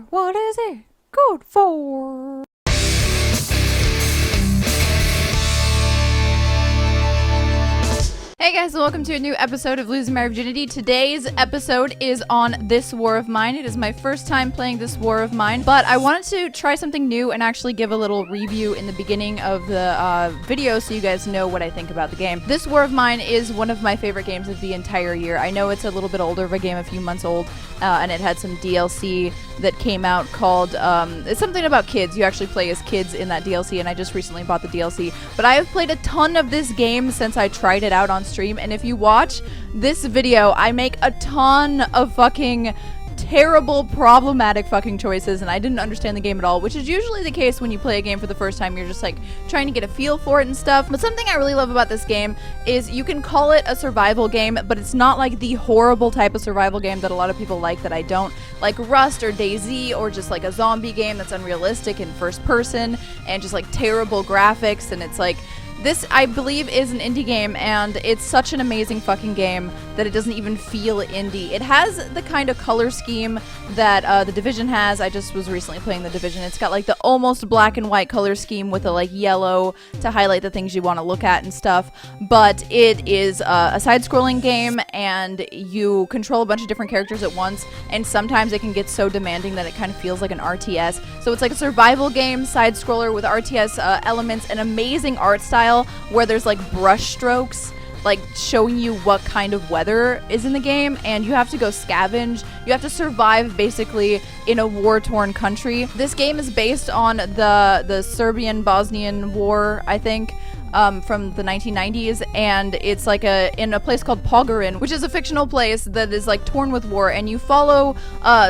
for? What is it good for? Hey guys, welcome to a new episode of Losing My Virginity. Today's episode is on This War of Mine. It is my first time playing This War of Mine, but I wanted to try something new and actually give a little review in the beginning of the video so you guys know what I think about the game. This War of Mine is one of my favorite games of the entire year. I know it's a little bit older of a game, a few months old, and it had some DLC that came out called, it's something about kids. You actually play as kids in that DLC, and I just recently bought the DLC. But I have played a ton of this game since I tried it out on stream, and if you watch this video, I make a ton of fucking terrible, problematic fucking choices, and I didn't understand the game at all, which is usually the case when you play a game for the first time. You're just like trying to get a feel for it and stuff. But something I really love about this game is you can call it a survival game, but it's not like the horrible type of survival game that a lot of people like that I don't, like Rust or DayZ, or just like a zombie game that's unrealistic in first person and just like terrible graphics. And it's like, this, I believe, is an indie game, and it's such an amazing fucking game that it doesn't even feel indie. It has the kind of color scheme that The Division has. I just was recently playing The Division. It's got like the almost black and white color scheme with a like yellow to highlight the things you want to look at and stuff. But it is a side-scrolling game, and you control a bunch of different characters at once, and sometimes it can get so demanding that it kind of feels like an RTS. So it's like a survival game, side-scroller with RTS elements, an amazing art style where there's like brush strokes like showing you what kind of weather is in the game, and you have to go scavenge. You have to survive basically in a war-torn country. This game is based on the Serbian-Bosnian War, I think, from the 1990s, and it's like in a place called Pkwy, which is a fictional place that is like torn with war, and you follow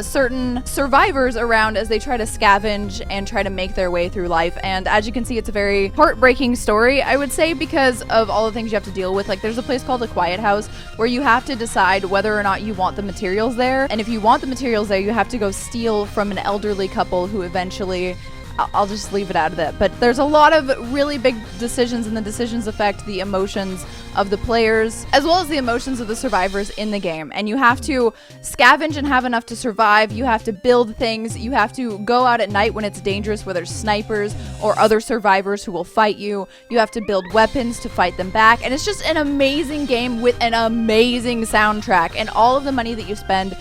certain survivors around as they try to scavenge and try to make their way through life. And as you can see, it's a very heartbreaking story, I would say, because of all the things you have to deal with. Like, there's a place called a quiet house where you have to decide whether or not you want the materials there, and if you want the materials there, you have to go steal from an elderly couple who eventually, I'll just leave it out of that. But there's a lot of really big decisions, and the decisions affect the emotions of the players as well as the emotions of the survivors in the game. And you have to scavenge and have enough to survive. You have to build things. You have to go out at night when it's dangerous, where there's snipers or other survivors who will fight you. You have to build weapons to fight them back. And it's just an amazing game with an amazing soundtrack. And all of the money that you spend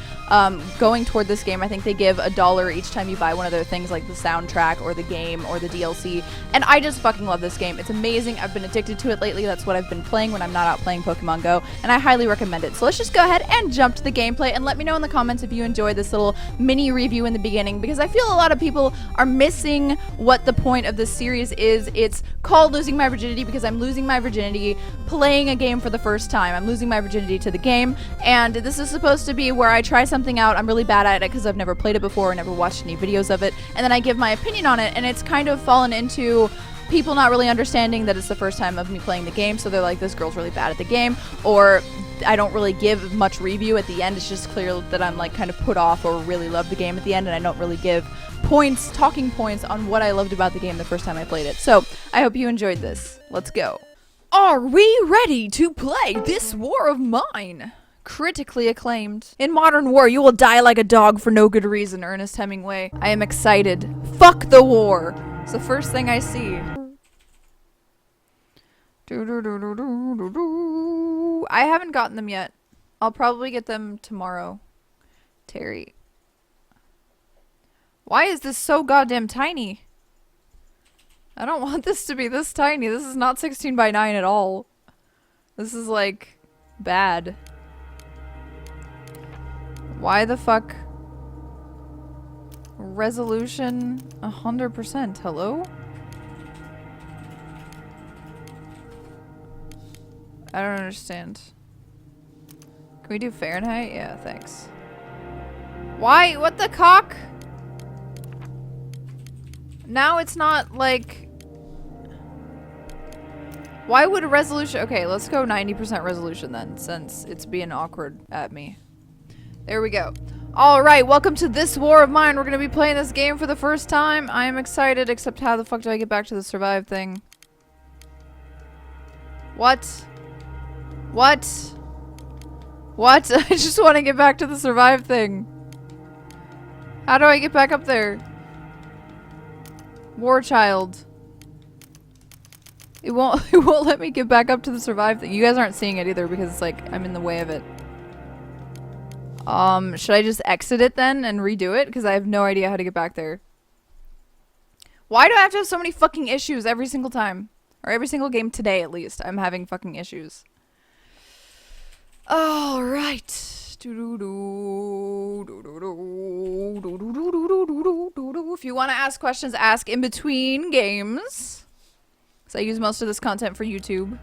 going toward this game, I think they give $1 each time you buy one of their things, like the soundtrack or the game or the DLC. And I just fucking love this game. It's amazing. I've been addicted to it lately. That's what I've been playing when I'm not out playing Pokemon Go, and I highly recommend it. So let's just go ahead and jump to the gameplay, and let me know in the comments if you enjoyed this little mini review in the beginning, because I feel a lot of people are missing what the point of this series is. It's called Losing My Virginity because I'm losing my virginity playing a game for the first time. I'm losing my virginity to the game, and this is supposed to be where I try something out. I'm really bad at it because I've never played it before or never watched any videos of it, and then I give my opinion on it, and it's kind of fallen into people not really understanding that it's the first time of me playing the game, so they're like, this girl's really bad at the game, or I don't really give much review at the end. It's just clear that I'm like kind of put off or really love the game at the end, and I don't really give talking points on what I loved about the game the first time I played it. So I hope you enjoyed this. Let's go. Are we ready to play This War of Mine? Critically acclaimed. In modern war, you will die like a dog for no good reason, Ernest Hemingway. I am excited. Fuck the war. It's the first thing I see. I haven't gotten them yet. I'll probably get them tomorrow. Terry. Why is this so goddamn tiny? I don't want this to be this tiny. This is not 16 by 9 at all. This is like bad. Why the fuck? Resolution 100%. Hello? I don't understand. Can we do Fahrenheit? Yeah, thanks. Why? What the cock? Now it's not like... Why would a resolution... Okay, let's go 90% resolution then, since it's being awkward at me. There we go. Alright, welcome to This War of Mine. We're gonna be playing this game for the first time. I am excited, except how the fuck do I get back to the survive thing? What? What? What? I just want to get back to the survive thing. How do I get back up there? War child. It won't let me get back up to the survive thing. You guys aren't seeing it either because it's like I'm in the way of it. Should I just exit it then and redo it? Because I have no idea how to get back there. Why do I have to have so many fucking issues every single time? Or every single game today at least. I'm having fucking issues. Alright. If you want to ask questions, ask in between games. Because I use most of this content for YouTube.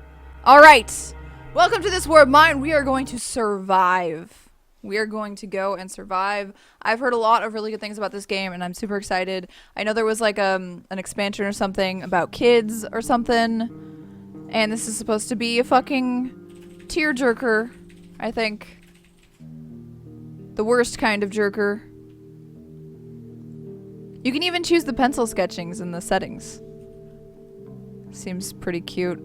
Alright. Welcome to this war of mine. We are going to survive. We are going to go and survive. I've heard a lot of really good things about this game, and I'm super excited. I know there was like an expansion or something about kids or something. And this is supposed to be a fucking tearjerker, I think. The worst kind of jerker. You can even choose the pencil sketchings in the settings. Seems pretty cute.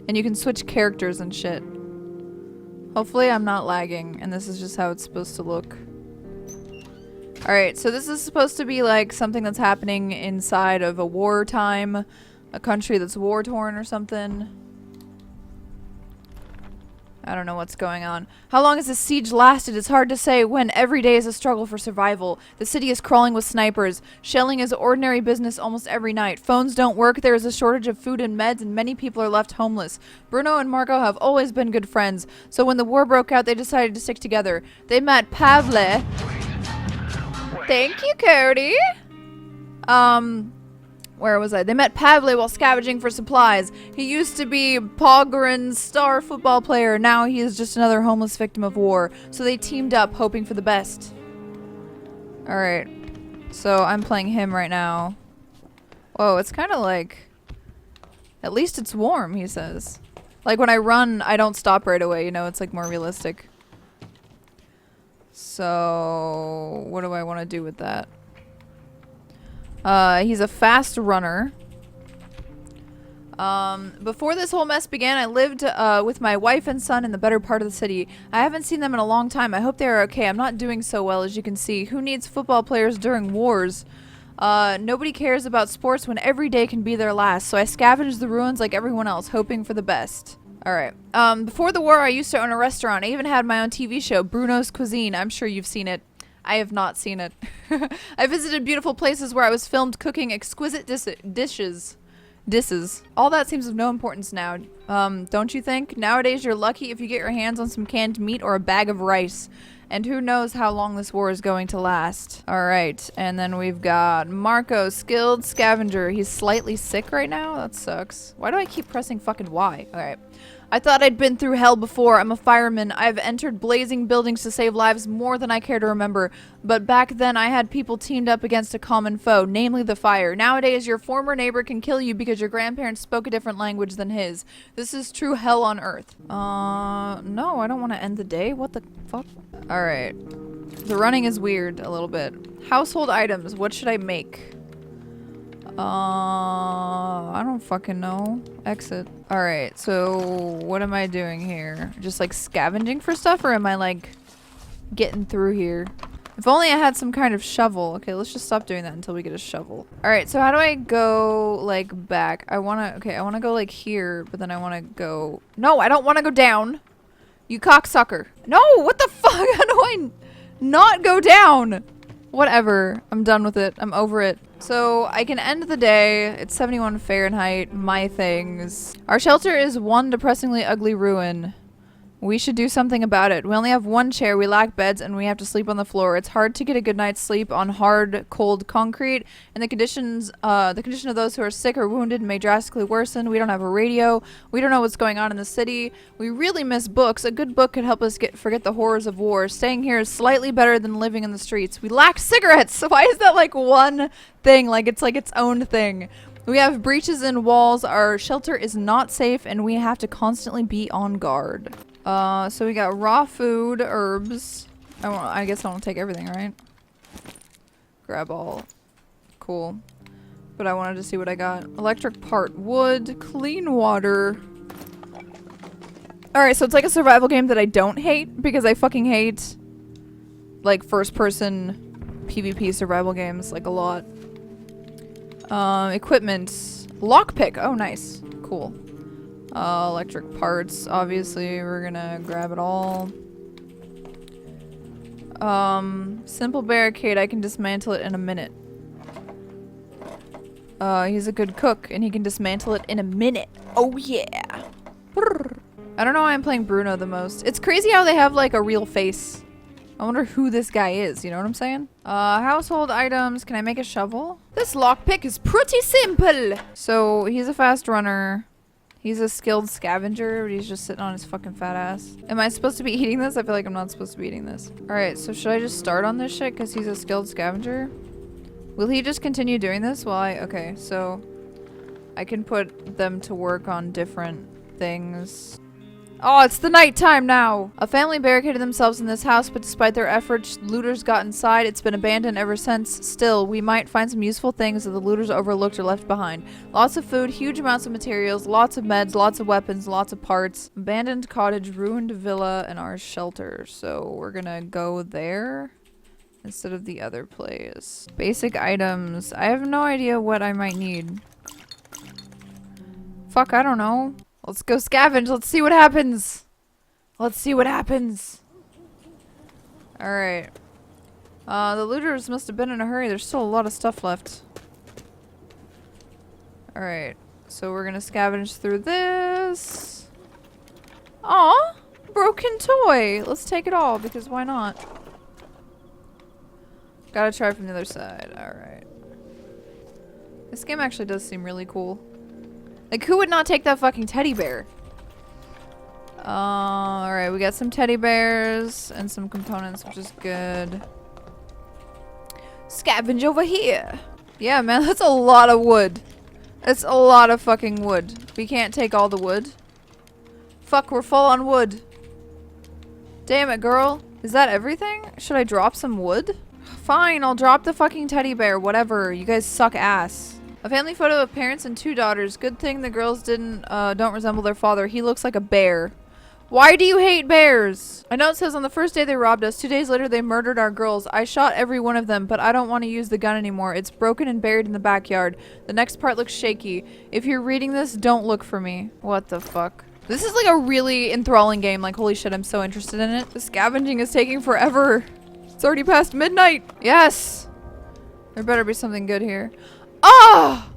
And you can switch characters and shit. Hopefully I'm not lagging, and this is just how it's supposed to look. Alright, so this is supposed to be like something that's happening inside of a wartime, a country that's war-torn or something. I don't know what's going on. How long has this siege lasted? It's hard to say when every day is a struggle for survival. The city is crawling with snipers. Shelling is ordinary business almost every night. Phones don't work. There is a shortage of food and meds, and many people are left homeless. Bruno and Marco have always been good friends, so when the war broke out, they decided to stick together. They met Pavle. Thank you, Cody. Where was I? They met Pkwy while scavenging for supplies. He used to be Pogren's star football player. Now he is just another homeless victim of war. So they teamed up, hoping for the best. Alright. So I'm playing him right now. Whoa, it's kind of like... At least it's warm, he says. Like when I run, I don't stop right away. You know, it's like more realistic. So... What do I want to do with that? He's a fast runner. Before this whole mess began, I lived, with my wife and son in the better part of the city. I haven't seen them in a long time. I hope they are okay. I'm not doing so well, as you can see. Who needs football players during wars? Nobody cares about sports when every day can be their last, so I scavenged the ruins like everyone else, hoping for the best. Alright. Before the war, I used to own a restaurant. I even had my own TV show, Bruno's Cuisine. I'm sure you've seen it. I have not seen it. I visited beautiful places where I was filmed cooking exquisite dishes. All that seems of no importance now. Don't you think? Nowadays you're lucky if you get your hands on some canned meat or a bag of rice. And who knows how long this war is going to last. Alright, and then we've got Marko, skilled scavenger. He's slightly sick right now? That sucks. Why do I keep pressing fucking Y? Alright. I thought I'd been through hell before. I'm a fireman. I've entered blazing buildings to save lives more than I care to remember. But back then, I had people teamed up against a common foe, namely the fire. Nowadays, your former neighbor can kill you because your grandparents spoke a different language than his. This is true hell on earth. No, I don't want to end the day. What the fuck? Alright. The running is weird a little bit. Household items. What should I make? I don't fucking know. Exit. Alright, so what am I doing here? Just like scavenging for stuff, or am I like getting through here? If only I had some kind of shovel. Okay, let's just stop doing that until we get a shovel. Alright, so how do I go like back? I wanna go like here, but then I wanna go... No, I don't wanna go down! You cocksucker. No, what the fuck? How do I not go down? Whatever. I'm done with it. I'm over it. So I can end the day. It's 71 Fahrenheit. My things. Our shelter is one depressingly ugly ruin. We should do something about it. We only have one chair, we lack beds, and we have to sleep on the floor. It's hard to get a good night's sleep on hard, cold concrete, and the condition of those who are sick or wounded may drastically worsen. We don't have a radio. We don't know what's going on in the city. We really miss books. A good book could help us forget the horrors of war. Staying here is slightly better than living in the streets. We lack cigarettes. So why is that like one thing? Like it's its own thing. We have breaches in walls. Our shelter is not safe, and we have to constantly be on guard. So we got raw food, herbs. I guess I won't take everything, right? Grab all. Cool. But I wanted to see what I got. Electric part, wood, clean water. Alright, so it's like a survival game that I don't hate because I fucking hate like first person PvP survival games, like a lot. Equipment. Lockpick. Oh, nice. Cool. Electric parts. Obviously, we're gonna grab it all. Simple barricade. I can dismantle it in a minute. He's a good cook, and he can dismantle it in a minute. Oh, yeah. Brrr. I don't know why I'm playing Bruno the most. It's crazy how they have, like, a real face. I wonder who this guy is, you know what I'm saying? Household items. Can I make a shovel? This lockpick is pretty simple. So, he's a fast runner. He's a skilled scavenger, but he's just sitting on his fucking fat ass. Am I supposed to be eating this? I feel like I'm not supposed to be eating this. Alright, so should I just start on this shit because he's a skilled scavenger? Will he just continue doing this while I... Okay, so... I can put them to work on different things. Oh, it's the nighttime now! A family barricaded themselves in this house, but despite their efforts, looters got inside. It's been abandoned ever since. Still, we might find some useful things that the looters overlooked or left behind. Lots of food, huge amounts of materials, lots of meds, lots of weapons, lots of parts. Abandoned cottage, ruined villa, and our shelter. So we're gonna go there instead of the other place. Basic items. I have no idea what I might need. Fuck, I don't know. Let's go scavenge. Let's see what happens. Let's see what happens. Alright. The looters must have been in a hurry. There's still a lot of stuff left. Alright. So we're gonna scavenge through this. Aw! Broken toy! Let's take it all, because why not? Gotta try from the other side. Alright. This game actually does seem really cool. Like, who would not take that fucking teddy bear? Alright, we got some teddy bears and some components, which is good. Scavenge over here. Yeah, man, that's a lot of wood. That's a lot of fucking wood. We can't take all the wood. Fuck, we're full on wood. Damn it, girl. Is that everything? Should I drop some wood? Fine, I'll drop the fucking teddy bear. Whatever. You guys suck ass. A family photo of parents and 2 daughters. Good thing the girls don't resemble their father. He looks like a bear. Why do you hate bears? A note says on the first day they robbed us. 2 days later they murdered our girls. I shot every one of them, but I don't want to use the gun anymore. It's broken and buried in the backyard. The next part looks shaky. If you're reading this, don't look for me. What the fuck? This is like a really enthralling game. Like, holy shit, I'm so interested in it. The scavenging is taking forever. It's already past midnight. Yes. There better be something good here. Oh!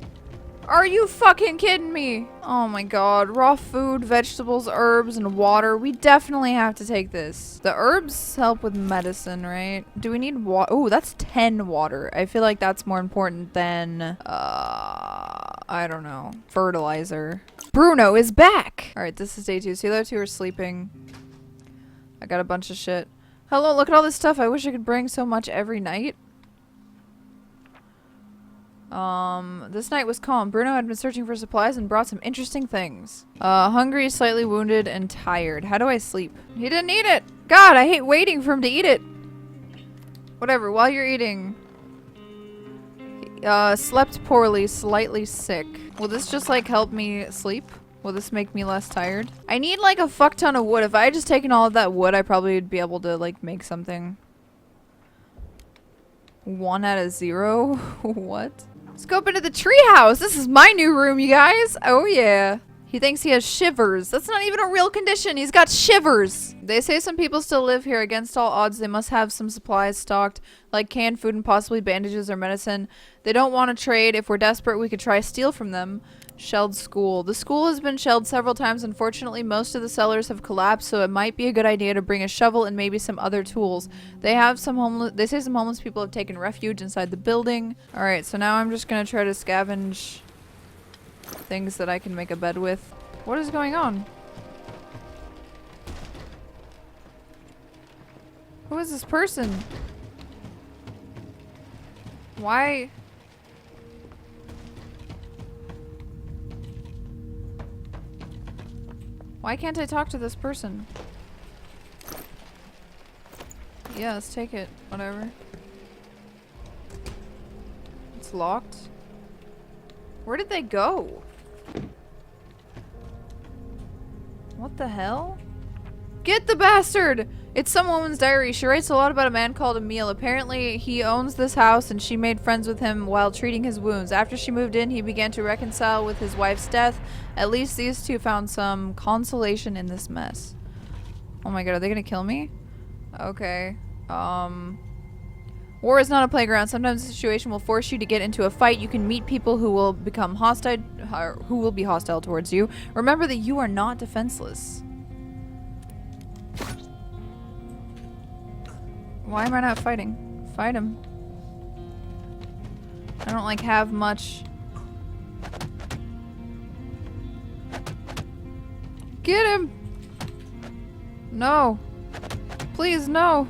Are you fucking kidding me? Oh my god. Raw food, vegetables, herbs, and water. We definitely have to take this. The herbs help with medicine, right? Do we need water? Oh, that's 10 water. I feel like that's more important than, I don't know. Fertilizer. Bruno is back! Alright, this is day 2. See, the other 2 are sleeping. I got a bunch of shit. Hello, look at all this stuff. I wish I could bring so much every night. This night was calm. Bruno had been searching for supplies and brought some interesting things. Hungry, slightly wounded, and tired. How do I sleep? He didn't eat it! God, I hate waiting for him to eat it! Whatever, while you're eating. Slept poorly, slightly sick. Will this just, like, help me sleep? Will this make me less tired? I need, like, a fuck ton of wood. If I had just taken all of that wood, I probably would be able to, like, make something. 1 out of 0? What? Let's go up into the treehouse. This is my new room, you guys. Oh, yeah. He thinks he has shivers. That's not even a real condition. He's got shivers. They say some people still live here. Against all odds, they must have some supplies stocked, like canned food and possibly bandages or medicine. They don't want to trade. If we're desperate, we could try steal from them. Shelled school. The school has been shelled several times. Unfortunately, most of the cellars have collapsed, so it might be a good idea to bring a shovel and maybe some other tools. They say some homeless people have taken refuge inside the building. Alright, so now I'm just gonna try to scavenge things that I can make a bed with. What is going on? Who is this person? Why? Why can't I talk to this person? Yeah, let's take it. Whatever. It's locked. Where did they go? What the hell? Get the bastard! It's some woman's diary. She writes a lot about a man called Emil. Apparently, he owns this house and she made friends with him while treating his wounds. After she moved in, he began to reconcile with his wife's death. At least these two found some consolation in this mess. Oh my god, are they gonna kill me? Okay. War is not a playground. Sometimes the situation will force you to get into a fight. You can meet people who will become hostile, who will be hostile towards you. Remember that you are not defenseless. Why am I not fighting? Fight him. I don't like have much. Get him! No. Please, no.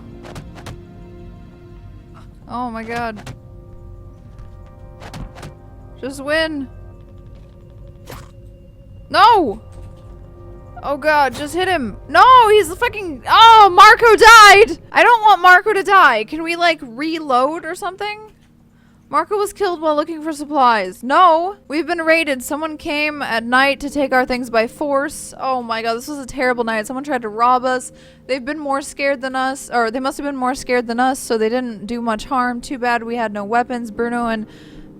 Oh my god. Just win. No! Oh god, just hit him. No, he's fucking— oh, Marko died! I don't want Marko to die. Can we like reload or something? Marko was killed while looking for supplies. No! We've been raided. Someone came at night to take our things by force. Oh my god, this was a terrible night. Someone tried to rob us. They've been more scared than us, or they must have been more scared than us, so they didn't do much harm. Too bad we had no weapons. Bruno and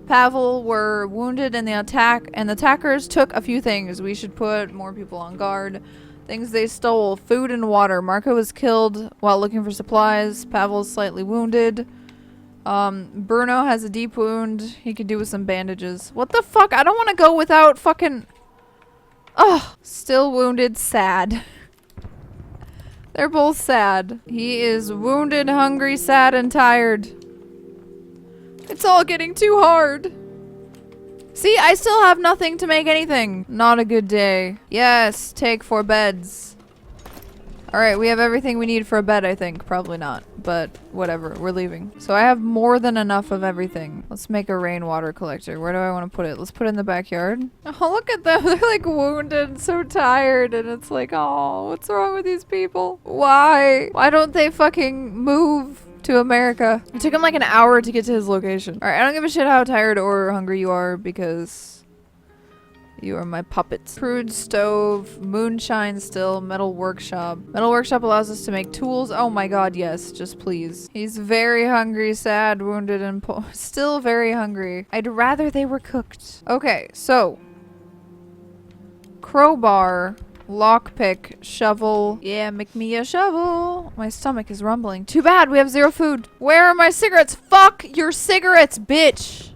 Pavel were wounded in the attack, and the attackers took a few things. We should put more people on guard. Things they stole: food and water. Marko was killed while looking for supplies. Pavel is slightly wounded. Bruno has a deep wound. He could do with some bandages. What the fuck? I don't want to go without fucking— ugh. Still wounded, sad. They're both sad. He is wounded, hungry, sad, and tired. It's all getting too hard. See, I still have nothing to make anything. Not a good day. Yes, take 4 beds. Alright, we have everything we need for a bed, I think. Probably not, but whatever. We're leaving. So I have more than enough of everything. Let's make a rainwater collector. Where do I want to put it? Let's put it in the backyard. Oh, look at them. They're like wounded, so tired, and it's like, oh, what's wrong with these people? Why? Why don't they fucking move to America? It took him like an hour to get to his location. Alright, I don't give a shit how tired or hungry you are because you are my puppets. Crude stove, moonshine still, metal workshop. Metal workshop allows us to make tools. Oh my god, yes, just please. He's very hungry, sad, wounded, and still very hungry. I'd rather they were cooked. Okay, so crowbar, lockpick, shovel. Yeah, make me a shovel. My stomach is rumbling. Too bad, we have 0 food. Where are my cigarettes? Fuck your cigarettes, bitch!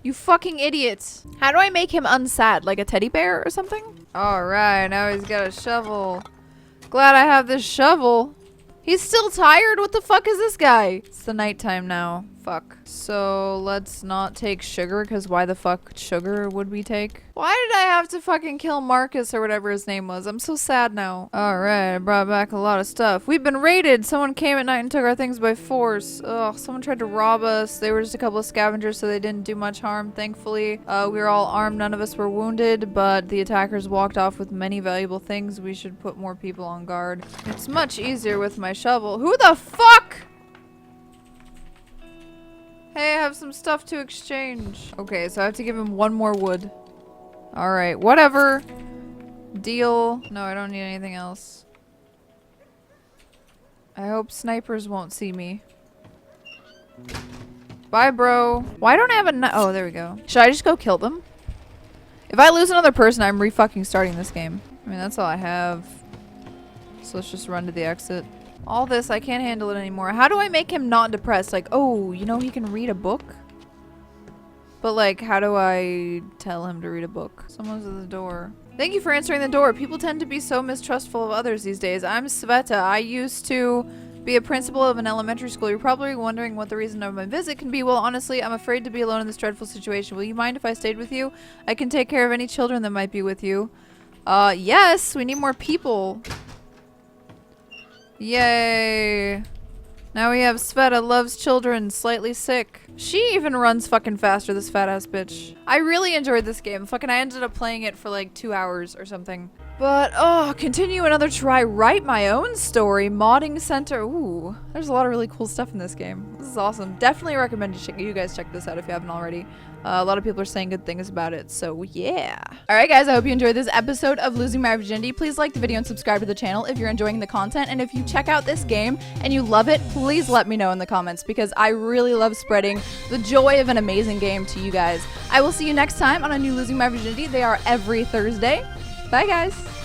You fucking idiots. How do I make him unsad? Like a teddy bear or something? Alright, now he's got a shovel. Glad I have this shovel. He's still tired? What the fuck is this guy? It's the nighttime now. Fuck. So let's not take sugar, because why the fuck sugar would we take? Why did I have to fucking kill Marcus or whatever his name was? I'm so sad now. Alright, I brought back a lot of stuff. We've been raided. Someone came at night and took our things by force. Ugh, someone tried to rob us. They were just a couple of scavengers, so they didn't do much harm, thankfully. We were all armed. None of us were wounded, but the attackers walked off with many valuable things. We should put more people on guard. It's much easier with my shovel. Who the fuck? Hey, I have some stuff to exchange. Okay, so I have to give him 1 more wood. Alright, whatever. Deal. No, I don't need anything else. I hope snipers won't see me. Bye, bro. Why don't I have a— oh, there we go. Should I just go kill them? If I lose another person, I'm re-fucking starting this game. I mean, that's all I have. So let's just run to the exit. All this, I can't handle it anymore. How do I make him not depressed? Like, oh, you know he can read a book? But like, how do I tell him to read a book? Someone's at the door. Thank you for answering the door. People tend to be so mistrustful of others these days. I'm Sveta. I used to be a principal of an elementary school. You're probably wondering what the reason of my visit can be. Well, honestly, I'm afraid to be alone in this dreadful situation. Will you mind if I stayed with you? I can take care of any children that might be with you. Yes, we need more people. Yay. Now we have Sveta, loves children, slightly sick. She even runs fucking faster, this fat ass bitch. I really enjoyed this game. Fucking I ended up playing it for like 2 hours or something. But, oh, continue another try, write my own story, modding center. Ooh, there's a lot of really cool stuff in this game. This is awesome. Definitely recommend you guys check this out if you haven't already. A lot of people are saying good things about it, so yeah. Alright guys, I hope you enjoyed this episode of Losing My Virginity. Please like the video and subscribe to the channel if you're enjoying the content. And if you check out this game and you love it, please let me know in the comments because I really love spreading the joy of an amazing game to you guys. I will see you next time on a new Losing My Virginity. They are every Thursday. Bye guys.